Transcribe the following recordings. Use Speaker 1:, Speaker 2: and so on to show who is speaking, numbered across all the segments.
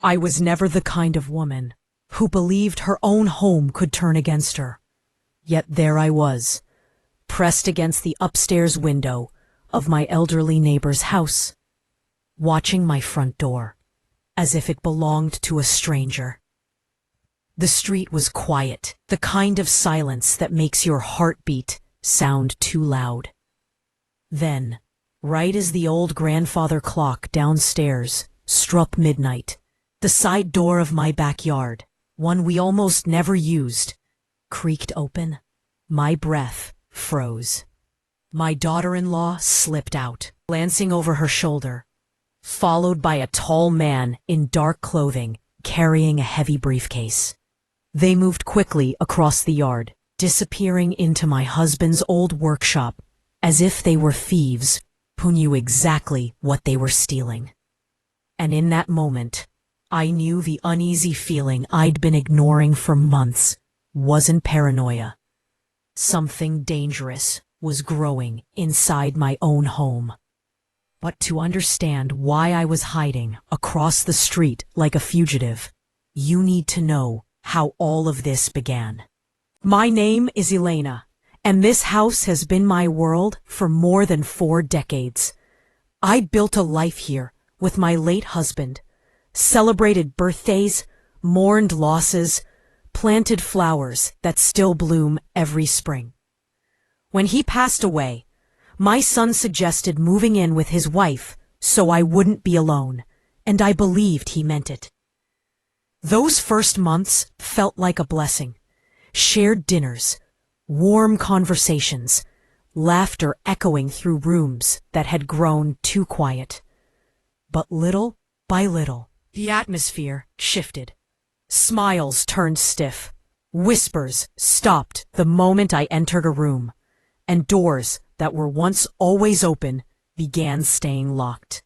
Speaker 1: I was never the kind of woman who believed her own home could turn against her. Yet there I was, pressed against the upstairs window of my elderly neighbor's house, watching my front door as if it belonged to a stranger. The street was quiet, the kind of silence that makes your heartbeat sound too loud. Then, right as the old grandfather clock downstairs struck midnight, the side door of my backyard, one we almost never used, creaked open. My breath froze. My daughter-in-law slipped out, glancing over her shoulder, followed by a tall man in dark clothing carrying a heavy briefcase. They moved quickly across the yard, disappearing into my husband's old workshop as if they were thieves who knew exactly what they were stealing. And in that moment, I knew the uneasy feeling I'd been ignoring for months wasn't paranoia. Something dangerous was growing inside my own home. But to understand why I was hiding across the street like a fugitive, you need to know how all of this began. My name is Elena, and this house has been my world for more than 4 decades. I built a life here with my late husband, celebrated birthdays, mourned losses, planted flowers that still bloom every spring. When he passed away, my son suggested moving in with his wife so I wouldn't be alone, and I believed he meant it. Those first months felt like a blessing. Shared dinners, warm conversations, laughter echoing through rooms that had grown too quiet. But little by little, the atmosphere shifted. Smiles turned stiff. Whispers stopped the moment I entered a room, and doors that were once always open began staying locked.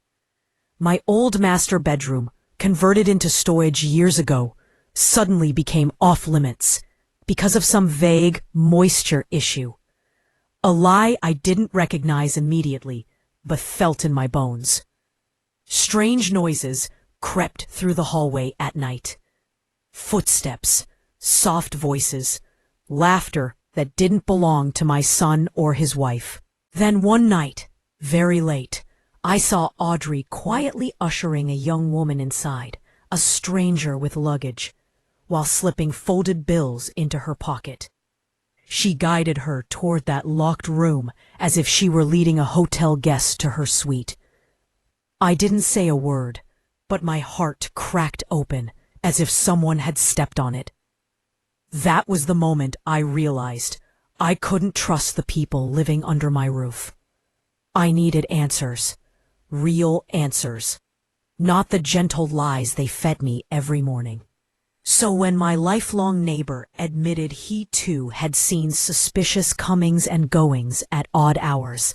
Speaker 1: My old master bedroom, converted into storage years ago, suddenly became off-limits because of some vague moisture issue. A lie I didn't recognize immediately, but felt in my bones. Strange noises crept through the hallway at night. Footsteps, soft voices, laughter that didn't belong to my son or his wife. Then one night, very late, I saw Audrey quietly ushering a young woman inside, a stranger with luggage, while slipping folded bills into her pocket. She guided her toward that locked room as if she were leading a hotel guest to her suite. I didn't say a word, but my heart cracked open as if someone had stepped on it. That was the moment I realized I couldn't trust the people living under my roof. I needed answers, real answers, not the gentle lies they fed me every morning. So when my lifelong neighbor admitted he too had seen suspicious comings and goings at odd hours,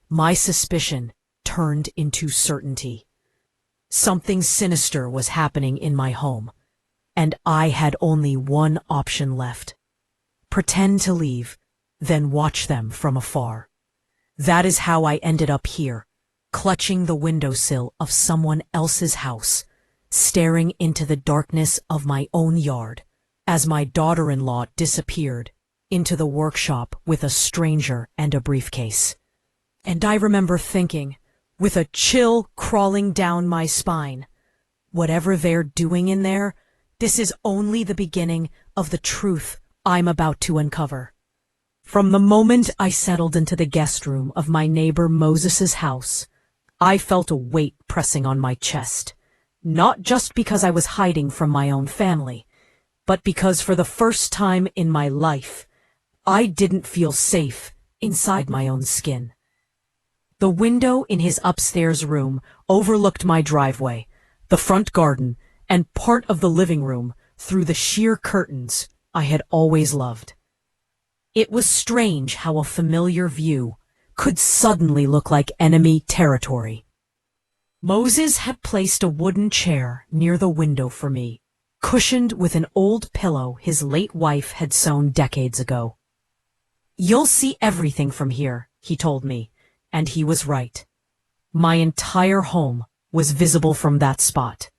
Speaker 1: my suspicion turned into certainty. Something sinister was happening in my home, and I had only one option left: pretend to leave, then watch them from afar. That is how I ended up here, clutching the windowsill of someone else's house, staring into the darkness of my own yard, as my daughter-in-law disappeared into the workshop with a stranger and a briefcase. And I remember thinking, with a chill crawling down my spine, whatever they're doing in there, this is only the beginning of the truth I'm about to uncover. From the moment I settled into the guest room of my neighbor Moses's house, I felt a weight pressing on my chest, not just because I was hiding from my own family, but because for the first time in my life, I didn't feel safe inside my own skin. The window in his upstairs room overlooked my driveway, the front garden, and part of the living room through the sheer curtains I had always loved. It was strange how a familiar view could suddenly look like enemy territory. Moses had placed a wooden chair near the window for me, cushioned with an old pillow his late wife had sewn decades ago. "You'll see everything from here," he told me, and he was right. My entire home was visible from that spot.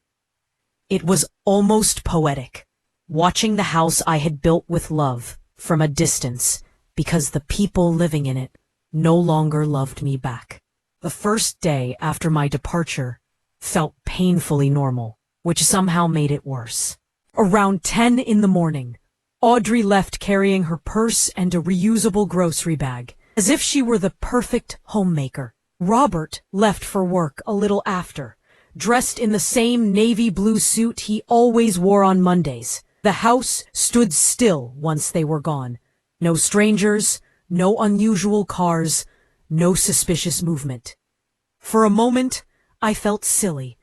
Speaker 1: It was almost poetic, watching the house I had built with love from a distance because the people living in it no longer loved me back. The first day after my departure felt painfully normal, which somehow made it worse. Around 10 in the morning, Audrey left carrying her purse and a reusable grocery bag, as if she were the perfect homemaker. Robert left for work a little after, dressed in the same navy blue suit he always wore on Mondays. The house stood still once they were gone. No strangers, no unusual cars, no suspicious movement. For a moment, I felt silly.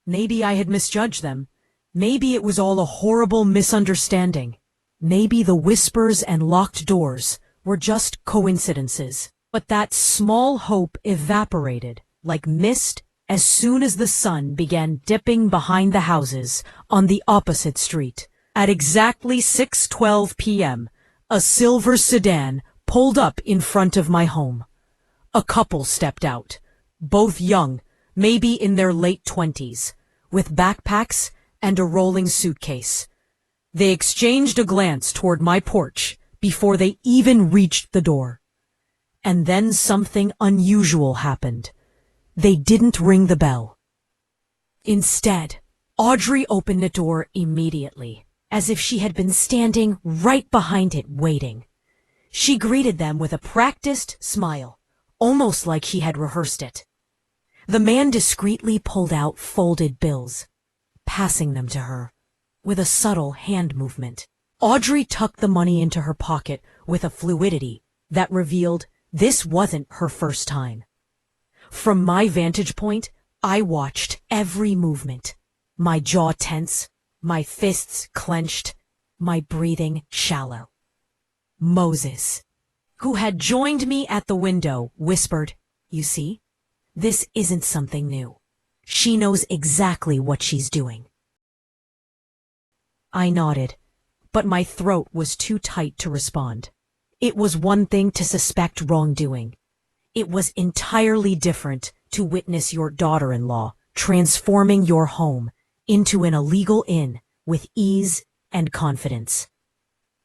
Speaker 1: Maybe I had misjudged them. Maybe it was all a horrible misunderstanding. Maybe the whispers and locked doors were just coincidences. But that small hope evaporated like mist as soon as the sun began dipping behind the houses on the opposite street. At exactly 6:12 p.m., a silver sedan pulled up in front of my home. A couple stepped out, both young, maybe in their late 20s, with backpacks and a rolling suitcase. They exchanged a glance toward my porch before they even reached the door. And then something unusual happened. They didn't ring the bell. Instead, Audrey opened the door immediately, as if she had been standing right behind it waiting. She greeted them with a practiced smile, almost like she had rehearsed it. The man discreetly pulled out folded bills, passing them to her with a subtle hand movement. Audrey tucked the money into her pocket with a fluidity that revealed this wasn't her first time. From my vantage point, I watched every movement, my jaw tense, my fists clenched, my breathing shallow. Moses, who had joined me at the window, whispered, "You see, this isn't something new. She knows exactly what she's doing." I nodded, but my throat was too tight to respond. It was one thing to suspect wrongdoing. It was entirely different to witness your daughter-in-law transforming your home into an illegal inn with ease and confidence.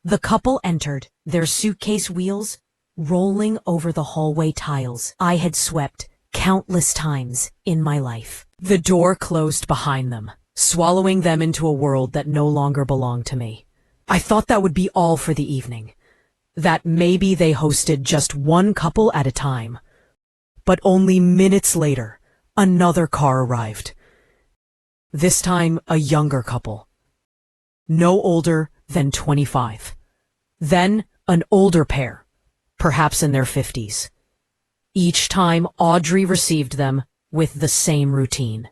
Speaker 1: The couple entered, their suitcase wheels rolling over the hallway tiles I had swept countless times in my life. The door closed behind them, swallowing them into a world that no longer belonged to me. I thought that would be all for the evening, that maybe they hosted just one couple at a time. But only minutes later, another car arrived. This time, a younger couple. No older than 25. Then, an older pair, perhaps in their 50s. Each time, Audrey received them with the same routine.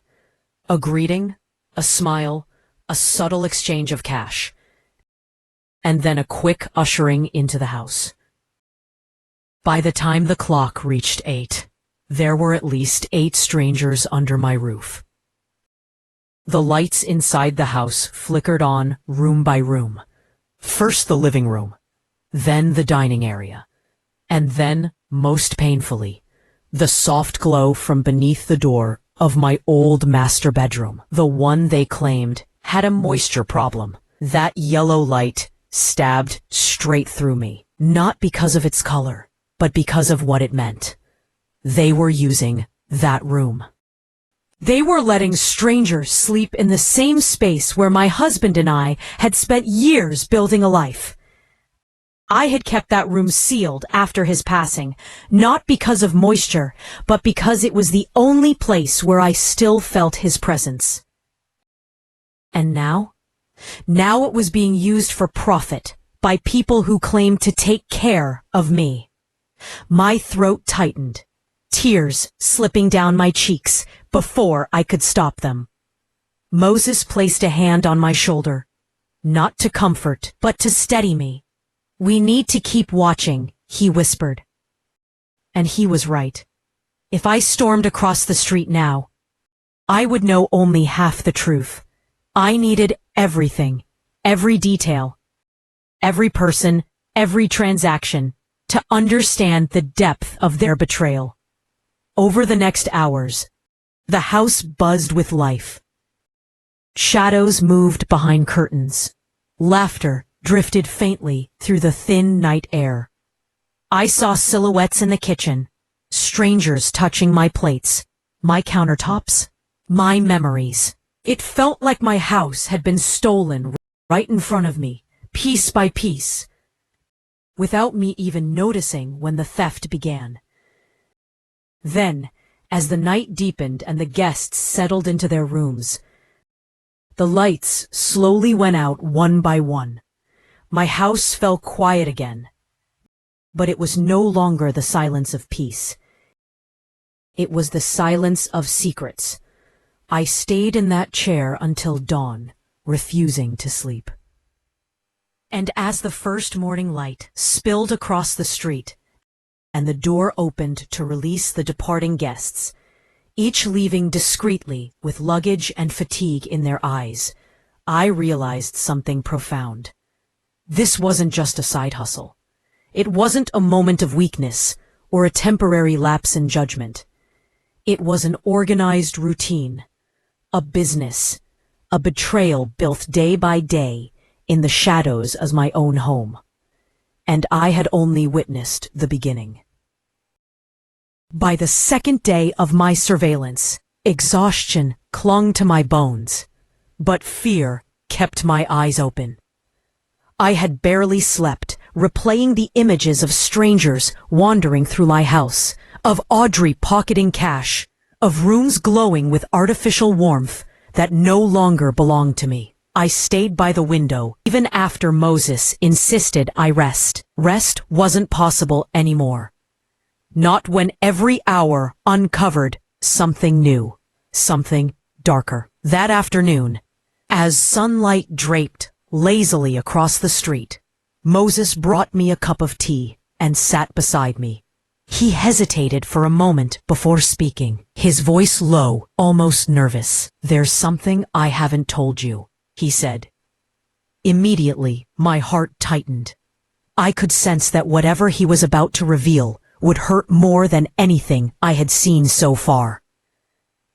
Speaker 1: A greeting, a smile, a subtle exchange of cash, and then a quick ushering into the house. By the time the clock reached 8, there were at least 8 strangers under my roof. The lights inside the house flickered on room by room. First the living room, then the dining area, and then, most painfully, the soft glow from beneath the door of my old master bedroom, the one they claimed had a moisture problem. That yellow light stabbed straight through me, not because of its color, but because of what it meant. They were using that room. They were letting strangers sleep in the same space where my husband and I had spent years building a life. I had kept that room sealed after his passing, not because of moisture, but because it was the only place where I still felt his presence. And now it was being used for profit by people who claimed to take care of me. My throat tightened, tears slipping down my cheeks before I could stop them. Moses placed a hand on my shoulder, not to comfort, but to steady me. "We need to keep watching," he whispered. And he was right. If I stormed across the street now, I would know only half the truth. I needed everything, every detail, every person, every transaction, to understand the depth of their betrayal. Over the next hours, the house buzzed with life. Shadows moved behind curtains. Laughter drifted faintly through the thin night air. I saw silhouettes in the kitchen, strangers touching my plates, my countertops, my memories. It felt like my house had been stolen right in front of me, piece by piece, without me even noticing when the theft began. Then, as the night deepened and the guests settled into their rooms, the lights slowly went out one by one. My house fell quiet again. But it was no longer the silence of peace. It was the silence of secrets. I stayed in that chair until dawn, refusing to sleep. And as the first morning light spilled across the street, and the door opened to release the departing guests, each leaving discreetly with luggage and fatigue in their eyes, I realized something profound. This wasn't just a side hustle. It wasn't a moment of weakness or a temporary lapse in judgment. It was an organized routine, a business, a betrayal built day by day in the shadows of my own home. And I had only witnessed the beginning. By the second day of my surveillance, exhaustion clung to my bones, but fear kept my eyes open. I had barely slept, replaying the images of strangers wandering through my house, of Audrey pocketing cash, of rooms glowing with artificial warmth that no longer belonged to me. I stayed by the window, even after Moses insisted I rest. Rest wasn't possible anymore. Not when every hour uncovered something new, something darker. That afternoon, as sunlight draped lazily across the street, Moses brought me a cup of tea and sat beside me. He hesitated for a moment before speaking, his voice low, almost nervous. "There's something I haven't told you," he said. Immediately, my heart tightened. I could sense that whatever he was about to reveal would hurt more than anything I had seen so far.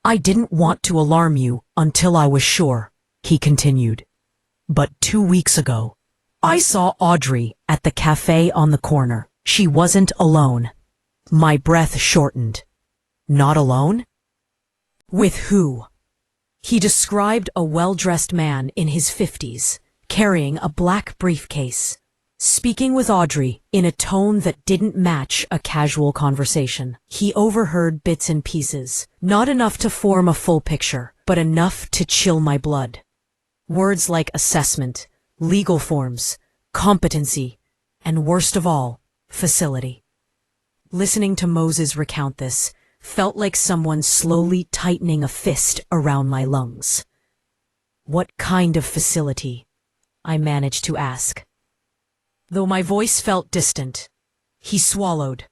Speaker 1: "I didn't want to alarm you until I was sure," he continued. "But 2 weeks ago, I saw Audrey at the cafe on the corner. She wasn't alone." My breath shortened. Not alone? With who? He described a well-dressed man in his 50s, carrying a black briefcase, speaking with Audrey in a tone that didn't match a casual conversation. He overheard bits and pieces, not enough to form a full picture, but enough to chill my blood. Words like assessment, legal forms, competency, and worst of all, facility. Listening to Moses recount this felt like someone slowly tightening a fist around my lungs. "What kind of facility?" I managed to ask. Though my voice felt distant, he swallowed.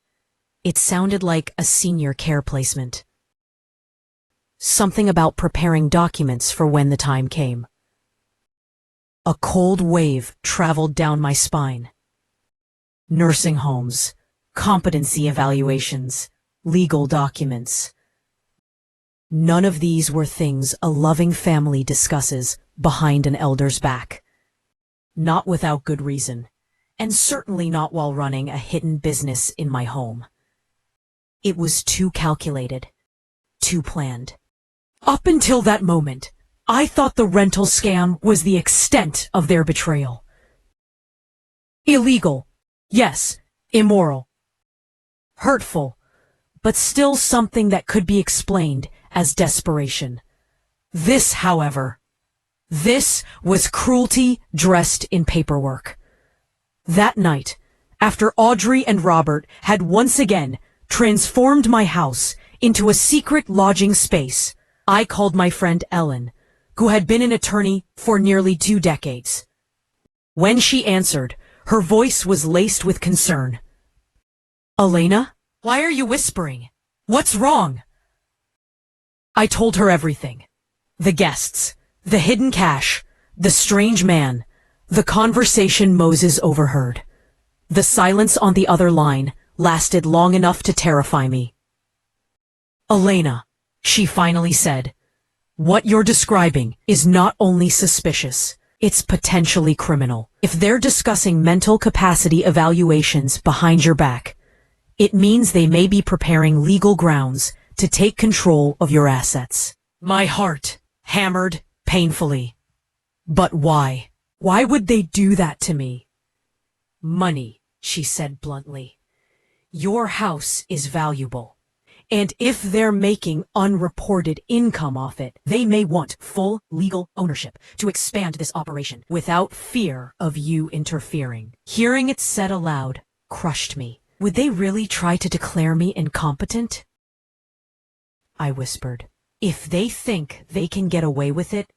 Speaker 1: It sounded like a senior care placement. Something about preparing documents for when the time came. A cold wave traveled down my spine. Nursing homes, competency evaluations, legal documents. None of these were things a loving family discusses behind an elder's back. Not without good reason, and certainly not while running a hidden business in my home. It was too calculated, too planned. Up until that moment, I thought the rental scam was the extent of their betrayal. Illegal, yes, immoral. Hurtful, but still something that could be explained as desperation. This, however, this was cruelty dressed in paperwork. That night, after Audrey and Robert had once again transformed my house into a secret lodging space, I called my friend Ellen, who had been an attorney for nearly 2 decades. When she answered, her voice was laced with concern. "Elena, why are you whispering? What's wrong?" I told her everything. The guests, the hidden cash, the strange man, the conversation Moses overheard. The silence on the other line lasted long enough to terrify me. "Elena," she finally said, What you're describing is not only suspicious, it's potentially criminal. If they're discussing mental capacity evaluations behind your back, it means they may be preparing legal grounds to take control of your assets. My heart hammered painfully. But why? Why would they do that to me? Money, she said bluntly. Your house is valuable. And if they're making unreported income off it, they may want full legal ownership to expand this operation without fear of you interfering. Hearing it said aloud crushed me. Would they really try to declare me incompetent? I whispered. If they think they can get away with it,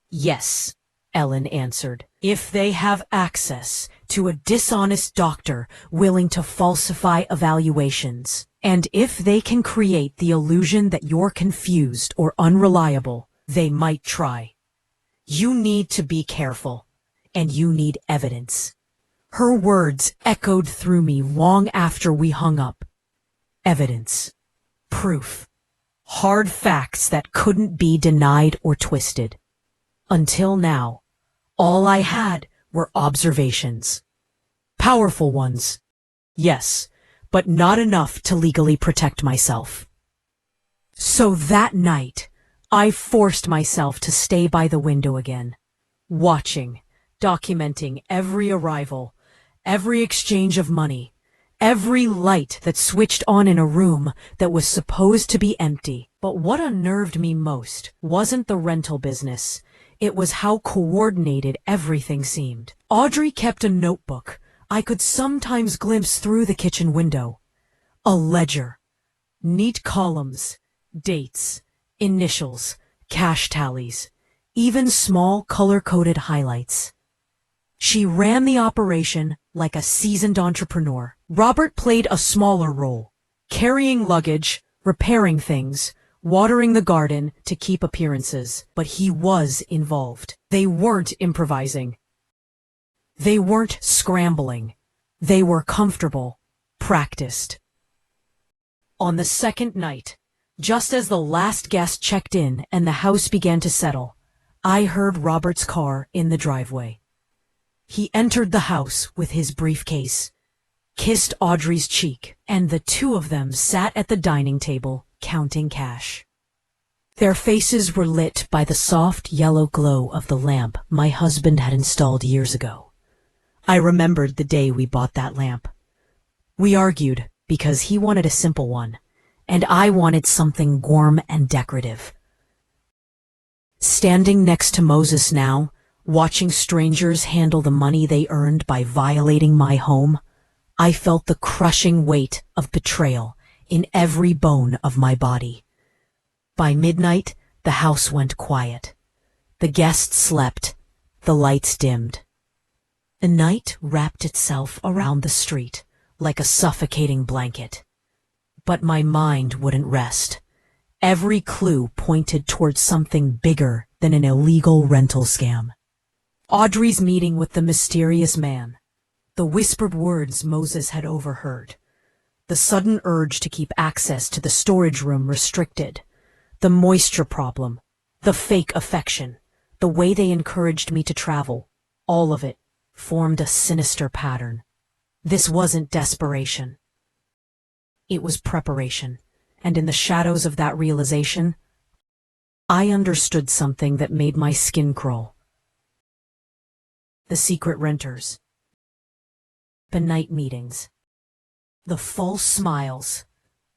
Speaker 1: yes, Ellen answered. If they have access to a dishonest doctor willing to falsify evaluations, and if they can create the illusion that you're confused or unreliable, they might try. You need to be careful, and you need evidence. Her words echoed through me long after we hung up. Evidence. Proof. Hard facts that couldn't be denied or twisted. Until now, all I had were observations. Powerful ones, yes, but not enough to legally protect myself. So that night, I forced myself to stay by the window again, watching, documenting every arrival, every exchange of money, every light that switched on in a room that was supposed to be empty. But what unnerved me most wasn't the rental business. It was how coordinated everything seemed. Audrey kept a notebook I could sometimes glimpse through the kitchen window. A ledger. Neat columns, dates, initials, cash tallies, even small color-coded highlights. She ran the operation like a seasoned entrepreneur. Robert played a smaller role, carrying luggage, repairing things, watering the garden to keep appearances, but he was involved. They weren't improvising. They weren't scrambling. They were comfortable, practiced. On the second night, just as the last guest checked in and the house began to settle, I heard Robert's car in the driveway. He entered the house with his briefcase, kissed Audrey's cheek, and the two of them sat at the dining table, counting cash. Their faces were lit by the soft yellow glow of the lamp my husband had installed years ago. I remembered the day we bought that lamp. We argued because he wanted a simple one, and I wanted something warm and decorative. Standing next to Moses now, watching strangers handle the money they earned by violating my home, I felt the crushing weight of betrayal in every bone of my body. By midnight, the house went quiet. The guests slept. The lights dimmed. The night wrapped itself around the street like a suffocating blanket. But my mind wouldn't rest. Every clue pointed towards something bigger than an illegal rental scam. Audrey's meeting with the mysterious man, the whispered words Moses had overheard, the sudden urge to keep access to the storage room restricted, the moisture problem, the fake affection, the way they encouraged me to travel, all of it formed a sinister pattern. This wasn't desperation. It was preparation, and in the shadows of that realization, I understood something that made my skin crawl. The secret renters, the night meetings, the false smiles.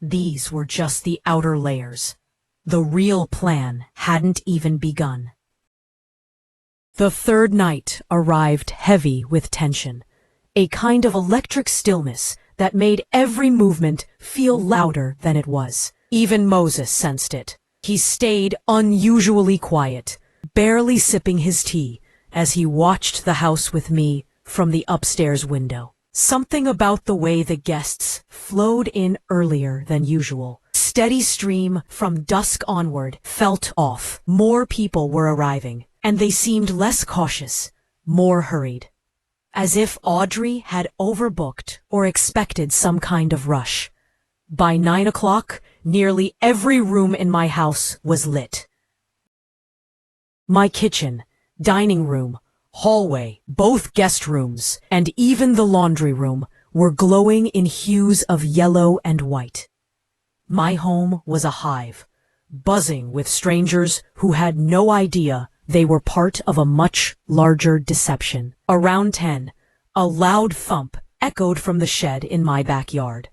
Speaker 1: These were just the outer layers. The real plan hadn't even begun. The third night arrived heavy with tension, a kind of electric stillness that made every movement feel louder than it was. Even Moses sensed it. He stayed unusually quiet, barely sipping his tea, as he watched the house with me from the upstairs window. Something about the way the guests flowed in earlier than usual, steady stream from dusk onward, felt off. More people were arriving, and they seemed less cautious, more hurried. As if Audrey had overbooked or expected some kind of rush. By 9 o'clock, nearly every room in my house was lit. My kitchen, dining room, hallway, both guest rooms, and even the laundry room were glowing in hues of yellow and white. My home was a hive, buzzing with strangers who had no idea they were part of a much larger deception. Around 10, a loud thump echoed from the shed in my backyard.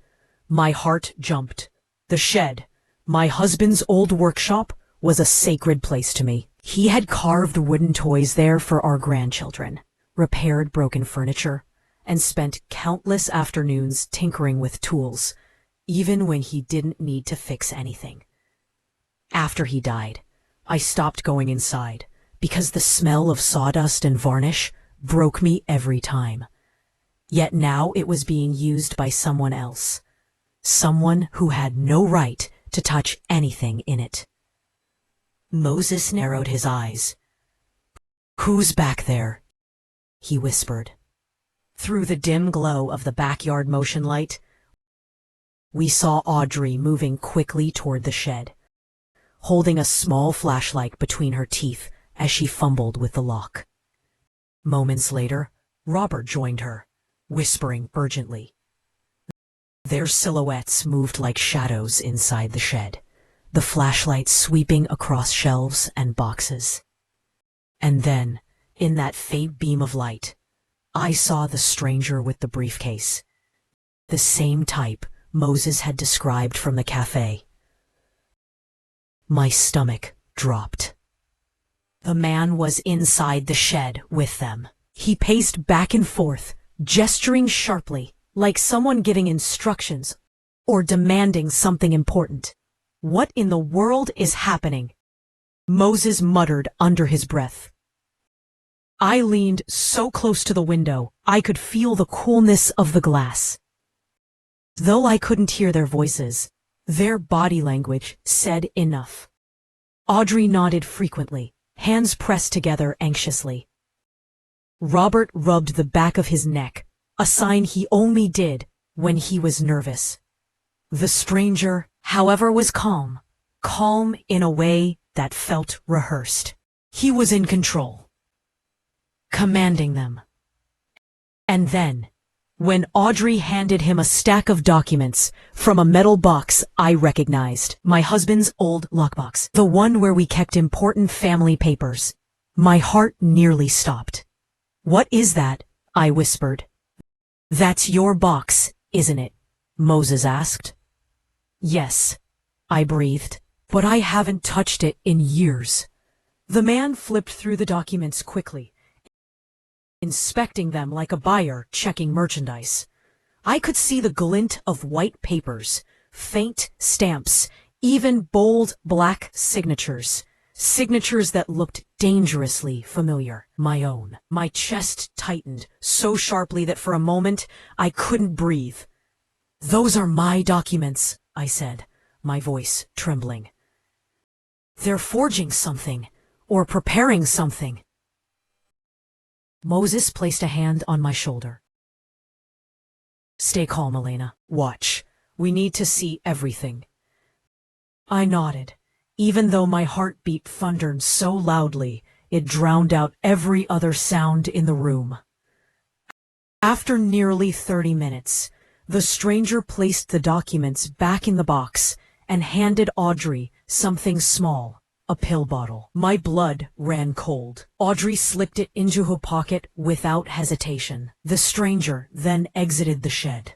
Speaker 1: My heart jumped. The shed, my husband's old workshop, was a sacred place to me. He had carved wooden toys there for our grandchildren, repaired broken furniture, and spent countless afternoons tinkering with tools, even when he didn't need to fix anything. After he died, I stopped going inside because the smell of sawdust and varnish broke me every time. Yet now it was being used by someone else, someone who had no right to touch anything in it. Moses narrowed his eyes. "Who's back there?" he whispered. Through the dim glow of the backyard motion light, we saw Audrey moving quickly toward the shed, holding a small flashlight between her teeth as she fumbled with the lock. Moments later, Robert joined her, whispering urgently. Their silhouettes moved like shadows inside the shed, the flashlight sweeping across shelves and boxes. And then, in that faint beam of light, I saw the stranger with the briefcase, the same type Moses had described from the cafe. My stomach dropped. The man was inside the shed with them. He paced back and forth, gesturing sharply, like someone giving instructions or demanding something important. "What in the world is happening?" Moses muttered under his breath. I leaned so close to the window, I could feel the coolness of the glass. Though I couldn't hear their voices, their body language said enough. Audrey nodded frequently, hands pressed together anxiously. Robert rubbed the back of his neck, a sign he only did when he was nervous. The stranger, however, was calm in a way that felt rehearsed. He was in control, commanding them. And then, when Audrey handed him a stack of documents from a metal box I recognized, my husband's old lockbox, the one where we kept important family papers, my heart nearly stopped. "What is that?" I whispered. "That's your box, isn't it?" Moses asked. "Yes," I breathed, "but I haven't touched it in years." The man flipped through the documents quickly, inspecting them like a buyer checking merchandise. I could see the glint of white papers, faint stamps, even bold black signatures. Signatures that looked dangerously familiar. My own. My chest tightened so sharply that for a moment I couldn't breathe. "Those are my documents," I said, my voice trembling. "They're forging something, or preparing something." Moses placed a hand on my shoulder. "Stay calm, Elena. Watch. We need to see everything." I nodded, even though my heartbeat thundered so loudly it drowned out every other sound in the room. After nearly 30 minutes, the stranger placed the documents back in the box and handed Audrey something small, a pill bottle. My blood ran cold. Audrey slipped it into her pocket without hesitation. The stranger then exited the shed,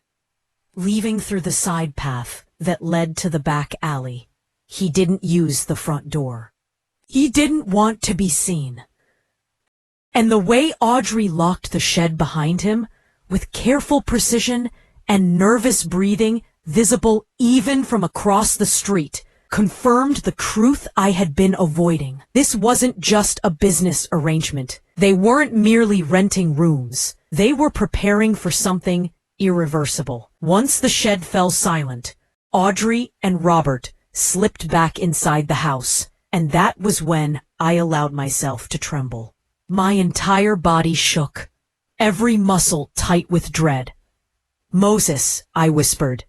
Speaker 1: leaving through the side path that led to the back alley. He didn't use the front door. He didn't want to be seen. And the way Audrey locked the shed behind him, with careful precision and nervous breathing visible even from across the street, confirmed the truth I had been avoiding. This wasn't just a business arrangement. They weren't merely renting rooms. They were preparing for something irreversible. Once the shed fell silent, Audrey and Robert slipped back inside the house, and that was when I allowed myself to tremble. My entire body shook, every muscle tight with dread. "Moses," I whispered.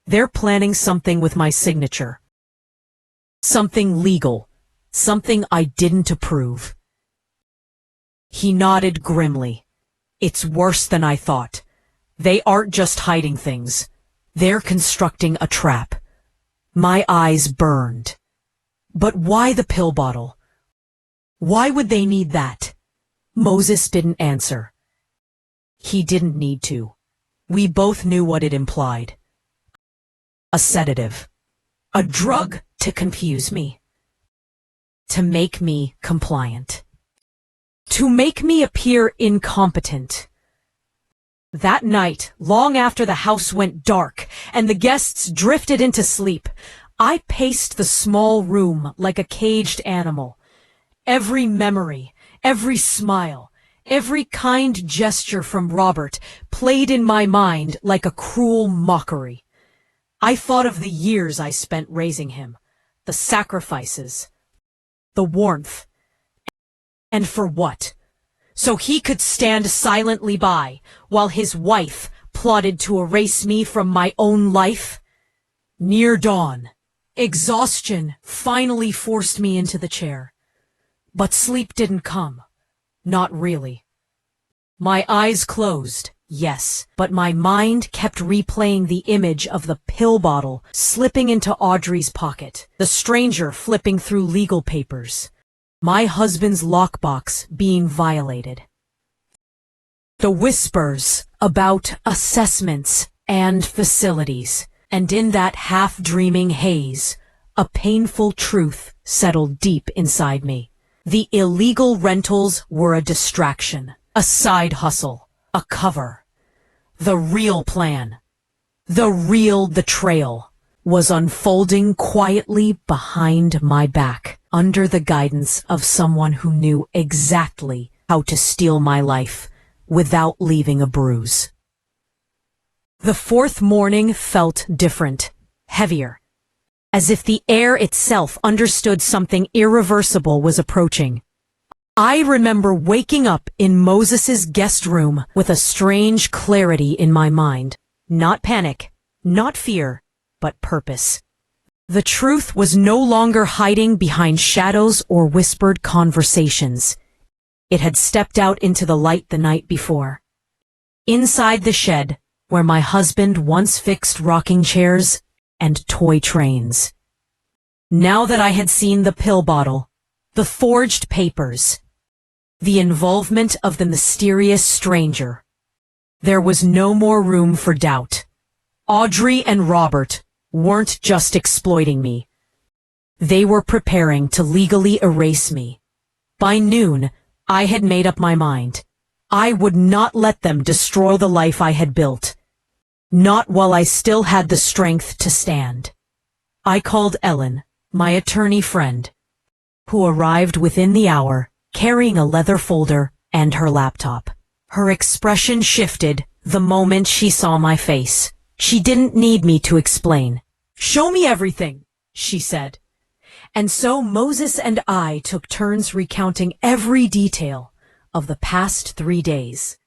Speaker 1: "They're planning something with my signature. Something legal, something I didn't approve. He nodded grimly. It's worse than I thought. They aren't just hiding things. They're constructing a trap. My eyes burned. But why the pill bottle? Why would they need that? Moses didn't answer. He didn't need to. We both knew what it implied. A sedative. A drug to confuse me. To make me compliant. To make me appear incompetent. That night, long after the house went dark and the guests drifted into sleep, I paced the small room like a caged animal. Every memory, every smile, every kind gesture from Robert played in my mind like a cruel mockery. I thought of the years I spent raising him, the sacrifices, the warmth. And for what? So he could stand silently by while his wife plotted to erase me from my own life? Near dawn, exhaustion finally forced me into the chair. But sleep didn't come. Not really. My eyes closed, yes, but my mind kept replaying the image of the pill bottle slipping into Audrey's pocket, the stranger flipping through legal papers, my husband's lockbox being violated. The whispers about assessments and facilities, and in that half-dreaming haze, a painful truth settled deep inside me. The illegal rentals were a distraction, a side hustle, a cover. The real plan, the real betrayal, was unfolding quietly behind my back, under the guidance of someone who knew exactly how to steal my life without leaving a bruise. The fourth morning felt different, heavier, as if the air itself understood something irreversible was approaching. I remember waking up in Moses's guest room with a strange clarity in my mind. Not panic, not fear, but purpose. The truth was no longer hiding behind shadows or whispered conversations. It had stepped out into the light the night before. Inside the shed, where my husband once fixed rocking chairs and toy trains. Now that I had seen the pill bottle, the forged papers, the involvement of the mysterious stranger, there was no more room for doubt. Audrey and Robert weren't just exploiting me. They were preparing to legally erase me. By noon, I had made up my mind. I would not let them destroy the life I had built. Not while I still had the strength to stand. I called Ellen, my attorney friend, who arrived within the hour, carrying a leather folder and her laptop. Her expression shifted the moment she saw my face. She didn't need me to explain. "Show me everything," she said. And so Moses and I took turns recounting every detail of the past 3 days.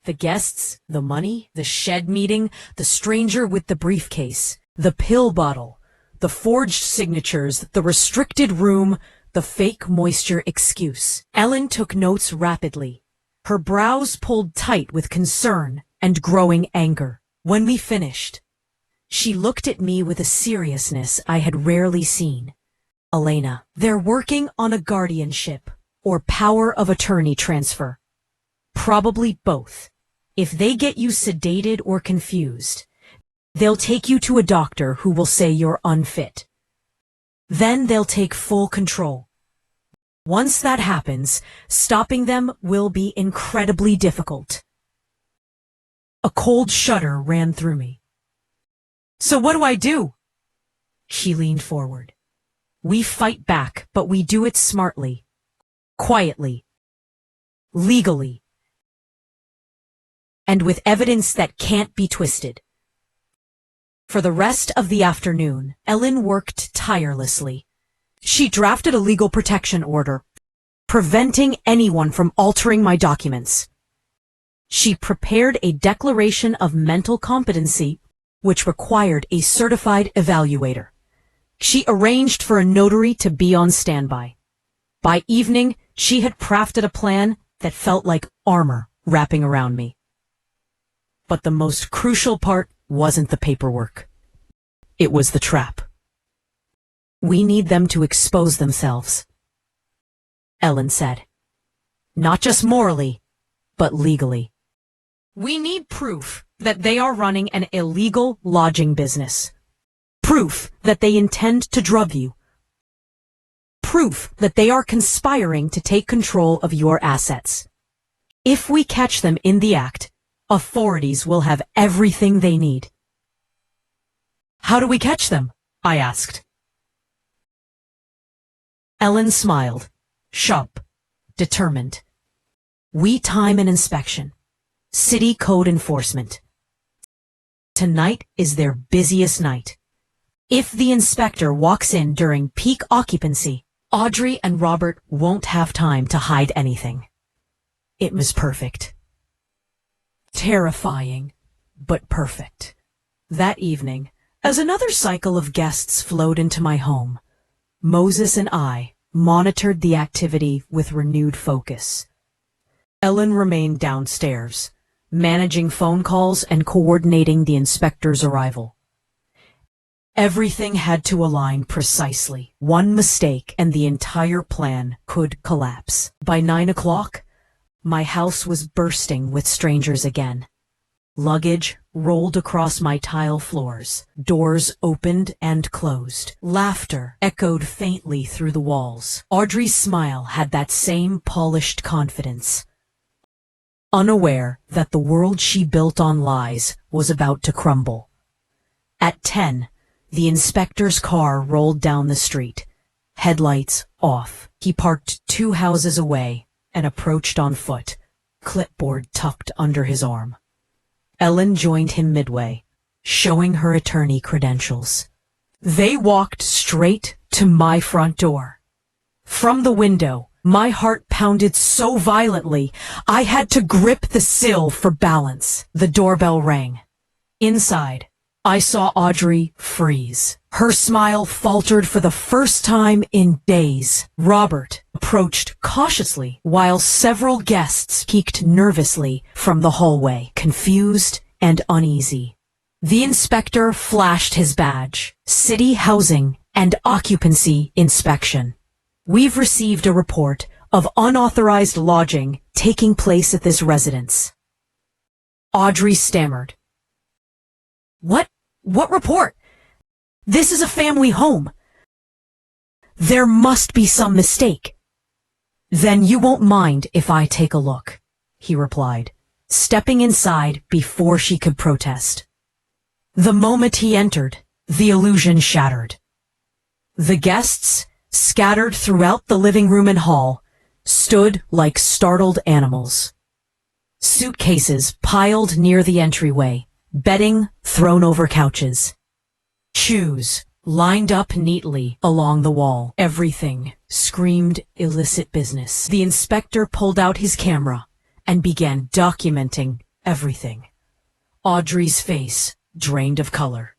Speaker 1: The guests, the money, the shed meeting, the stranger with the briefcase, the pill bottle, the forged signatures, the restricted room, the fake moisture excuse. Ellen took notes rapidly, her brows pulled tight with concern and growing anger. When we finished, she looked at me with a seriousness I had rarely seen. "Elena, they're working on a guardianship or power of attorney transfer. Probably both. If they get you sedated or confused, they'll take you to a doctor who will say you're unfit. Then they'll take full control. Once that happens, stopping them will be incredibly difficult." A cold shudder ran through me. "So what do I do?" She leaned forward. "We fight back, but we do it smartly, quietly, legally, and with evidence that can't be twisted." For the rest of the afternoon, Ellen worked tirelessly. She drafted a legal protection order, preventing anyone from altering my documents. She prepared a declaration of mental competency, which required a certified evaluator. She arranged for a notary to be on standby. By evening, she had crafted a plan that felt like armor wrapping around me. But the most crucial part wasn't the paperwork. It was the trap. "We need them to expose themselves," Ellen said. "Not just morally, but legally. We need proof that they are running an illegal lodging business. Proof that they intend to drug you. Proof that they are conspiring to take control of your assets. If we catch them in the act, authorities will have everything they need." "How do we catch them?" I asked. Ellen smiled, sharp, determined. "We time an inspection. City code enforcement. Tonight is their busiest night. If the inspector walks in during peak occupancy, Audrey and Robert won't have time to hide anything." It was perfect. Terrifying, but perfect. That evening, as another cycle of guests flowed into my home, Moses and I monitored the activity with renewed focus. Ellen remained downstairs, managing phone calls and coordinating the inspector's arrival. Everything had to align precisely. One mistake and the entire plan could collapse. By 9 o'clock, my house was bursting with strangers again. Luggage rolled across my tile floors. Doors opened and closed. Laughter echoed faintly through the walls. Audrey's smile had that same polished confidence, unaware that the world she built on lies was about to crumble. At 10, the inspector's car rolled down the street, headlights off. He parked 2 houses away and approached on foot, clipboard tucked under his arm. Ellen joined him midway, showing her attorney credentials. They walked straight to my front door. From the window, my heart pounded so violently, I had to grip the sill for balance. The doorbell rang. Inside, I saw Audrey freeze. Her smile faltered for the first time in days. Robert approached cautiously, while several guests peeked nervously from the hallway, confused and uneasy. The inspector flashed his badge, City Housing and Occupancy Inspection. "We've received a report of unauthorized lodging taking place at this residence." Audrey stammered. What report? This is a family home. There must be some mistake." "Then you won't mind if I take a look," he replied, stepping inside before she could protest. The moment he entered, the illusion shattered. The guests, scattered throughout the living room and hall, stood like startled animals. Suitcases piled near the entryway, bedding thrown over couches. Shoes lined up neatly along the wall. Everything screamed illicit business. The inspector pulled out his camera and began documenting everything. Audrey's face drained of color.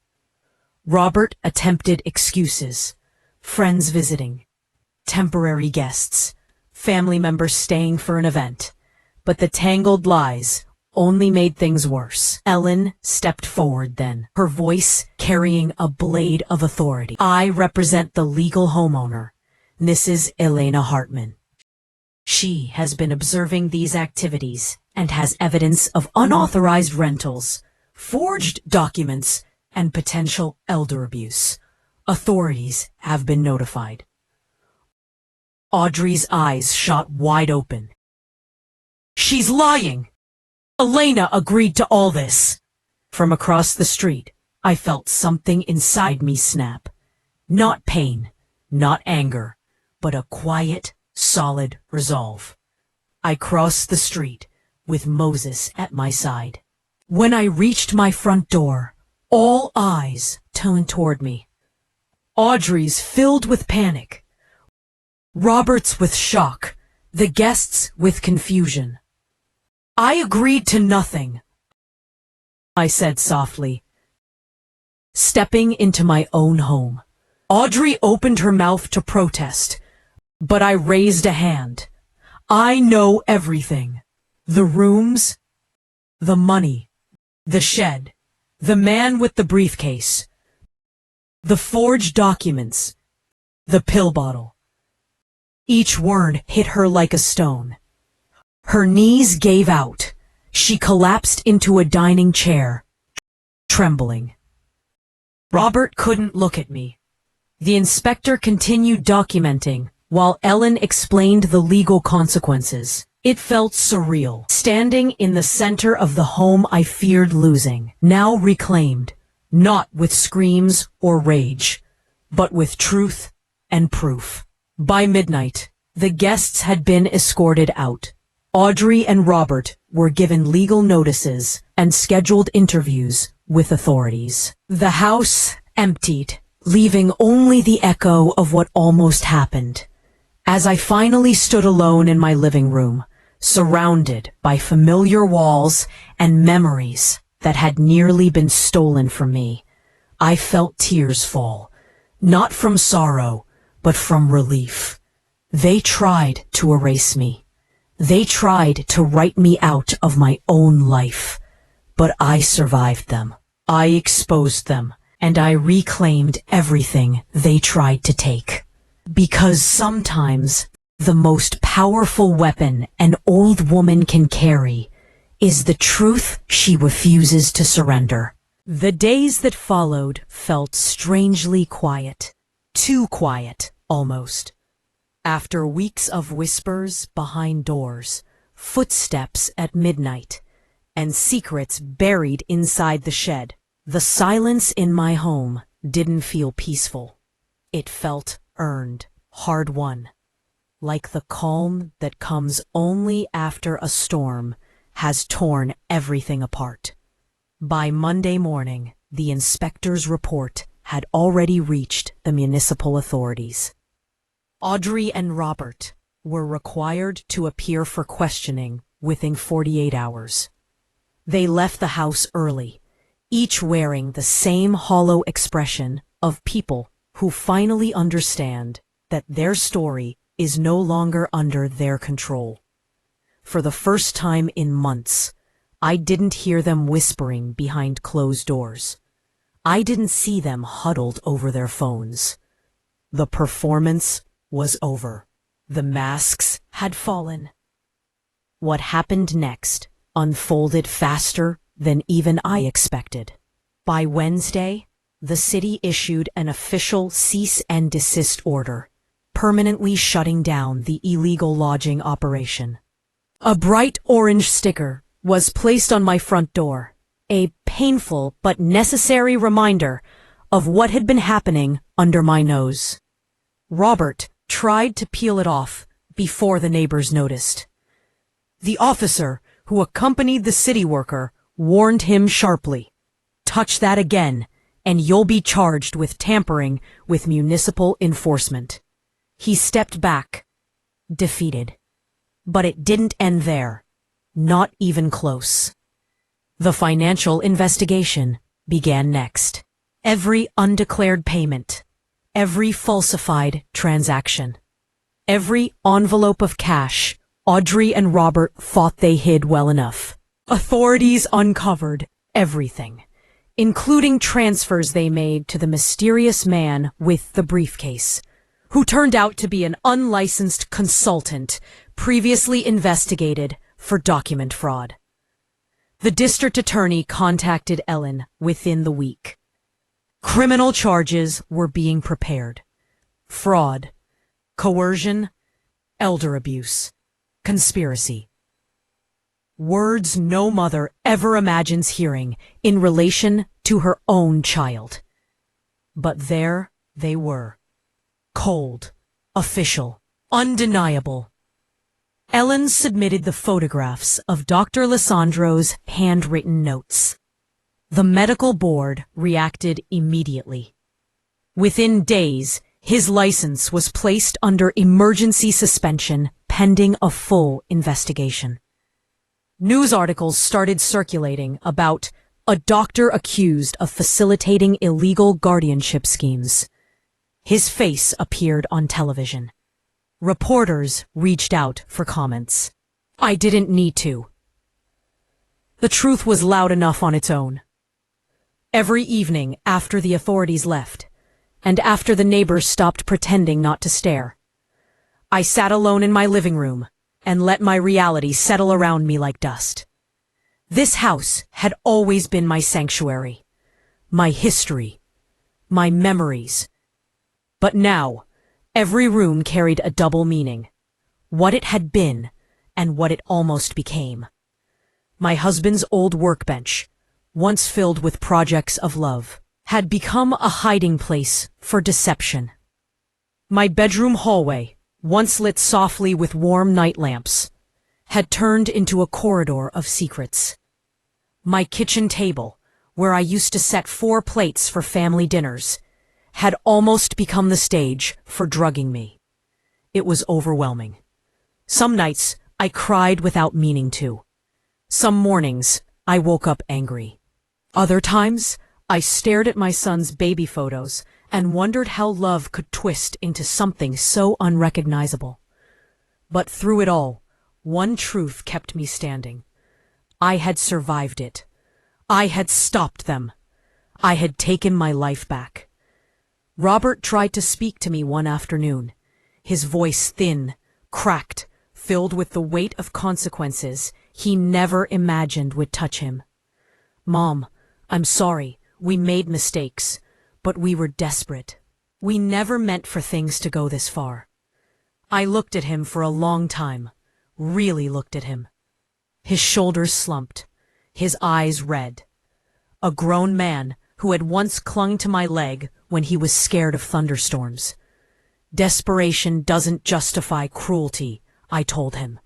Speaker 1: Robert attempted excuses. Friends visiting, temporary guests, family members staying for an event. But the tangled lies only made things worse. Ellen stepped forward then, her voice carrying a blade of authority. "I represent the legal homeowner, Mrs. Elena Hartman. She has been observing these activities and has evidence of unauthorized rentals, forged documents, and potential elder abuse. Authorities have been notified." Audrey's eyes shot wide open. "She's lying! Elena agreed to all this." From across the street, I felt something inside me snap. Not pain, not anger, but a quiet, solid resolve. I crossed the street with Moses at my side. When I reached my front door, all eyes turned toward me. Audrey's filled with panic, Robert's with shock, the guests with confusion. "I agreed to nothing," I said softly, stepping into my own home. Audrey opened her mouth to protest, But I raised a hand. I know everything. The rooms, the money, the shed, the man with the briefcase, the forged documents, the pill bottle. Each word hit her like a stone. Her knees gave out. She collapsed into a dining chair, trembling. Robert couldn't look at me. The inspector continued documenting while Ellen explained the legal consequences. It felt surreal, standing in the center of the home I feared losing, now reclaimed, not with screams or rage, but with truth and proof. By midnight, the guests had been escorted out. Audrey and Robert were given legal notices and scheduled interviews with authorities. The house emptied, leaving only the echo of what almost happened. As I finally stood alone in my living room, surrounded by familiar walls and memories that had nearly been stolen from me, I felt tears fall, not from sorrow, but from relief. They tried to erase me. They tried to write me out of my own life, but I survived them. I exposed them, and I reclaimed everything they tried to take. Because sometimes the most powerful weapon an old woman can carry is the truth she refuses to surrender. The days that followed felt strangely quiet. Too quiet, almost. After weeks of whispers behind doors, footsteps at midnight, and secrets buried inside the shed, the silence in my home didn't feel peaceful. It felt earned, hard-won, like the calm that comes only after a storm has torn everything apart. By Monday morning, the inspector's report had already reached the municipal authorities. Audrey and Robert were required to appear for questioning within 48 hours. They left the house early, each wearing the same hollow expression of people who finally understand that their story is no longer under their control. For the first time in months, I didn't hear them whispering behind closed doors. I didn't see them huddled over their phones. The performance was over. The masks had fallen. What happened next unfolded faster than even I expected. By Wednesday, the city issued an official cease and desist order, permanently shutting down the illegal lodging operation. A bright orange sticker was placed on my front door, a painful but necessary reminder of what had been happening under my nose. Robert tried to peel it off before the neighbors noticed. The officer who accompanied the city worker warned him sharply, "Touch that again, and you'll be charged with tampering with municipal enforcement." He stepped back, defeated. But it didn't end there, not even close. The financial investigation began next. Every undeclared payment, every falsified transaction, every envelope of cash Audrey and Robert thought they hid well enough. Authorities uncovered everything, including transfers they made to the mysterious man with the briefcase, who turned out to be an unlicensed consultant previously investigated for document fraud. The district attorney contacted Ellen within the week. Criminal charges were being prepared. Fraud, coercion, elder abuse, conspiracy. Words no mother ever imagines hearing in relation to her own child. But there they were. Cold, official, undeniable. Ellen submitted the photographs of Dr. Lissandro's handwritten notes. The medical board reacted immediately. Within days, his license was placed under emergency suspension pending a full investigation. News articles started circulating about a doctor accused of facilitating illegal guardianship schemes. His face appeared on television. Reporters reached out for comments. I didn't need to. The truth was loud enough on its own. Every evening after the authorities left, and after the neighbors stopped pretending not to stare, I sat alone in my living room and let my reality settle around me like dust. This house had always been my sanctuary, my history, my memories. But now, every room carried a double meaning, what it had been and what it almost became. My husband's old workbench, once filled with projects of love, had become a hiding place for deception. My bedroom hallway, once lit softly with warm night lamps, had turned into a corridor of secrets. My kitchen table, where I used to set 4 plates for family dinners, had almost become the stage for drugging me. It was overwhelming. Some nights I cried without meaning to. Some mornings I woke up angry. Other times I stared at my son's baby photos and wondered how love could twist into something so unrecognizable. But through it all, one truth kept me standing. I had survived it. I had stopped them. I had taken my life back. Robert tried to speak to me one afternoon, his voice thin, cracked, filled with the weight of consequences he never imagined would touch him. Mom, I'm sorry, we made mistakes, but we were desperate. We never meant for things to go this far. I looked at him for a long time, really looked at him. His shoulders slumped, his eyes red. A grown man who had once clung to my leg when he was scared of thunderstorms. Desperation doesn't justify cruelty, I told him,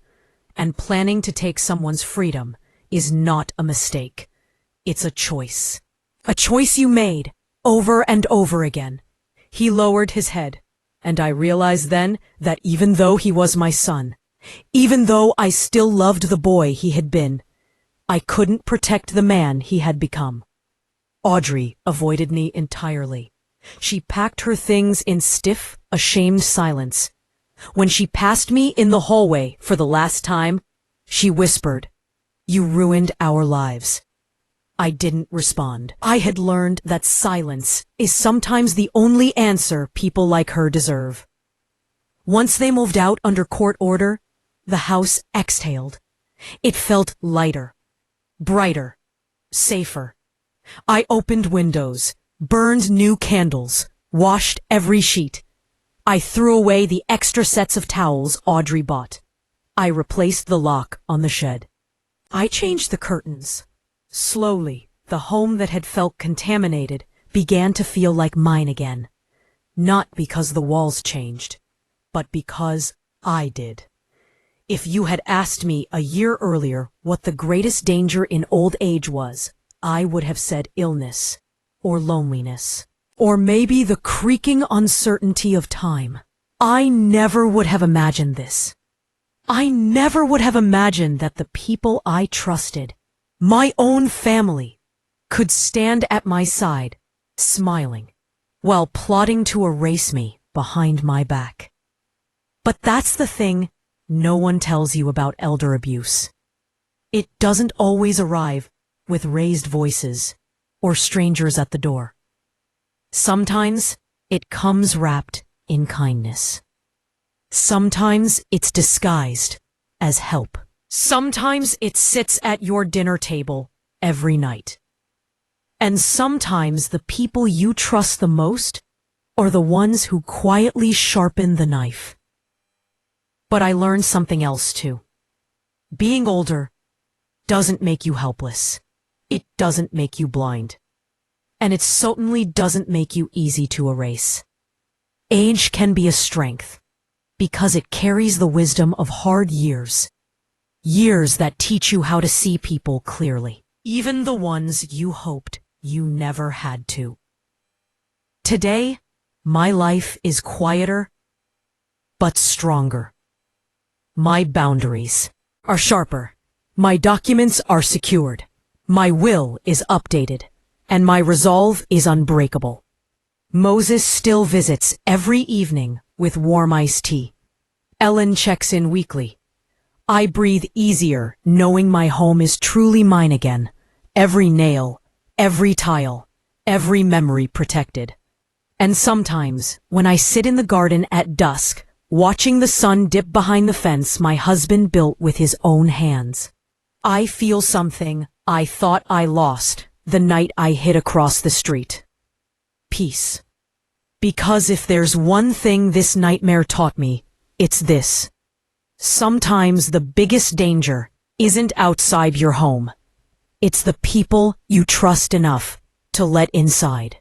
Speaker 1: and planning to take someone's freedom is not a mistake. It's a choice. A choice you made, over and over again. He lowered his head, and I realized then that even though he was my son, even though I still loved the boy he had been, I couldn't protect the man he had become. Audrey avoided me entirely. She packed her things in stiff, ashamed silence. When she passed me in the hallway for the last time, she whispered, "You ruined our lives." I didn't respond. I had learned that silence is sometimes the only answer people like her deserve. Once they moved out under court order, the house exhaled. It felt lighter, brighter, safer. I opened windows, burned new candles, washed every sheet. I threw away the extra sets of towels Audrey bought. I replaced the lock on the shed. I changed the curtains. Slowly, the home that had felt contaminated began to feel like mine again. Not because the walls changed, but because I did. If you had asked me a year earlier what the greatest danger in old age was, I would have said illness, or loneliness, or maybe the creaking uncertainty of time. I never would have imagined this. I never would have imagined that the people I trusted, my own family, could stand at my side, smiling, while plotting to erase me behind my back. But that's the thing no one tells you about elder abuse. It doesn't always arrive with raised voices or strangers at the door. Sometimes it comes wrapped in kindness. Sometimes it's disguised as help. Sometimes it sits at your dinner table every night. And sometimes the people you trust the most are the ones who quietly sharpen the knife. But I learned something else too. Being older doesn't make you helpless. It doesn't make you blind. And it certainly doesn't make you easy to erase. Age can be a strength because it carries the wisdom of hard years. Years that teach you how to see people clearly, even the ones you hoped you never had to. Today, my life is quieter, but stronger. My boundaries are sharper. My documents are secured. My will is updated, and my resolve is unbreakable. Moses still visits every evening with warm iced tea. Ellen checks in weekly. I breathe easier knowing my home is truly mine again. Every nail, every tile, every memory protected. And sometimes, when I sit in the garden at dusk, watching the sun dip behind the fence my husband built with his own hands, I feel something I thought I lost the night I hid across the street. Peace. Because if there's one thing this nightmare taught me, it's this. Sometimes the biggest danger isn't outside your home. It's the people you trust enough to let inside.